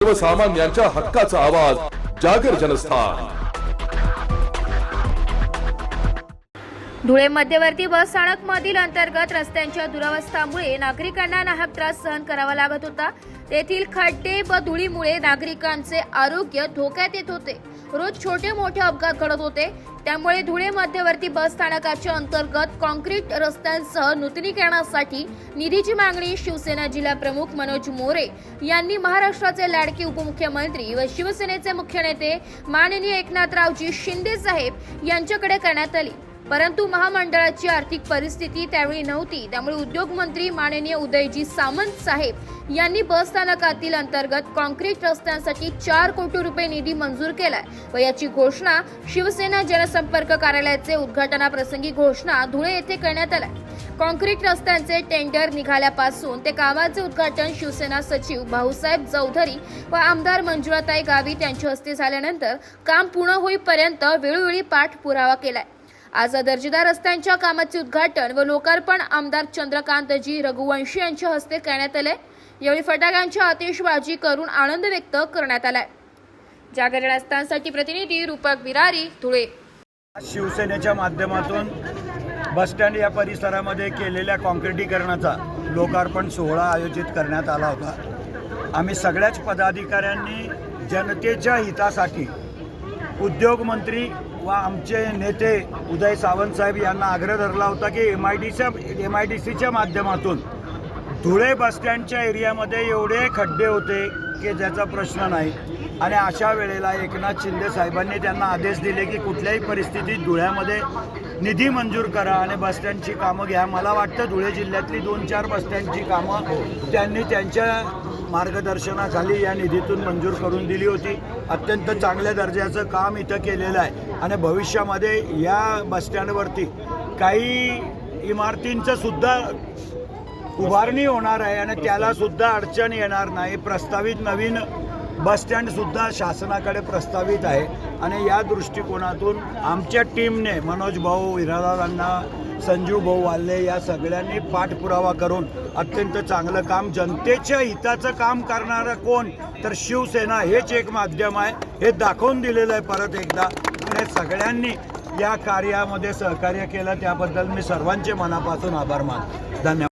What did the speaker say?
सर्वसामान्यांच्या हक्काचा आवाज जागर जनस्थान। धुळे मध्यवर्ती बस स्थानक मधील अंतर्गत रस्त्यांच्या दुरवस्थेमुळे नागरिकांना नाहक त्रास सहन करावा लागत होता। तेथील खड्डे व धुळीमुळे नागरिकांचे आरोग्य धोक्यात येत होते। रोज छोटे मोठे अपघात घडत होते। त्यामुळे धुळे मध्यवर्ती बस स्थानकाच्या अंतर्गत कॉन्क्रीट रस्त्यांसह नूतनीकरणासाठी निधीची मागणी शिवसेना जिल्हा प्रमुख मनोज मोरे यांनी महाराष्ट्राचे लाडके उपमुख्यमंत्री व शिवसेनेचे मुख्य नेते माननीय एकनाथरावजी शिंदे साहेब यांच्याकडे करण्यात आली। परंतु महामंडळाची आर्थिक परिस्थिती त्यावेळी नव्हती। त्यामुळे उद्योग मंत्री माननीय उदयजी सामंत साहेब यांनी बस स्थानकातील अंतर्गत कॉन्क्रीट रस्त्यांसाठी 4 कोटी रुपये निधी मंजूर केलाय व याची घोषणा शिवसेना जनसंपर्क कार्यालयाचे उद्घाटनाप्रसंगी घोषणा धुळे येथे करण्यात आली। कॉन्क्रीट रस्त्यांचे टेंडर निघाल्यापासून ते कामाचे उद्घाटन शिवसेना सचिव भाऊसाहेब चौधरी व आमदार मंजुळाताई गावित यांच्या हस्ते झाल्यानंतर काम पूर्ण होईपर्यंत वेळोवेळी पाठपुरावा केलाय। आज दर्जेदार रस्त्यांच्या कामाचे उद्घाटन व लोकार्पण आमदार चंद्रकांतजी रघुवंशी यांच्या हस्ते करण्यात आले। यावेळी फटाक्यांची आतिषबाजी करून आनंद व्यक्त करण्यात आलाय। जागर जनस्थानसाठी प्रतिनिधी रूपक बिरारी, धुळे। शिवसेनेच्या माध्यमातून बस स्टँड या परिसरामध्ये केलेल्या कॉन्क्रिटीकरणाचा लोकार्पण सोहळा आयोजित करण्यात आला होता। आम्ही सगळ्याच पदाधिकाऱ्यांनी जनतेच्या हितासाठी उद्योग मंत्री व आमचे नेते उदय सावंत साहेब यांना आग्रह धरला होता की MIDCच्या माध्यमातून धुळे बसस्टँडच्या एरियामध्ये एवढे खड्डे होते की ज्याचा प्रश्न नाही आणि अशा वेळेला एकनाथ शिंदे साहेबांनी त्यांना आदेश दिले की कुठल्याही परिस्थितीत धुळ्यामध्ये निधी मंजूर करा आणि बसस्टँडची कामं घ्या। मला वाटतं धुळे जिल्ह्यातली 2-4 बसस्टँडची कामं त्यांनी त्यांच्या मार्गदर्शनाखाली या निधीतून मंजूर करून दिली होती। अत्यंत चांगल्या दर्जाचं काम इथं केलेलं आहे आणि भविष्यामध्ये या बसस्टँडवरती काही इमारतींचं सुद्धा उभारणी होणार आहे आणि त्याला सुद्धा अडचण येणार नाही। प्रस्तावित नवीन बसस्टँडसुद्धा शासनाकडे प्रस्तावित आहे आणि या दृष्टिकोनातून आमच्या टीमने मनोज भाऊ, हिरालालांना, संजीव भाऊ वाल्ले या सगळ्यांनी पाठपुरावा करून अत्यंत चांगलं काम, जनतेच्या हिताचं काम करणारं कोण तर शिवसेना हेच एक माध्यम आहे हे दाखवून दिलेलं आहे परत एकदा। आणि सगळ्यांनी या कार्यामध्ये सहकार्य केलं त्याबद्दल मी सर्वांचे मनापासून आभार मानतो। धन्यवाद।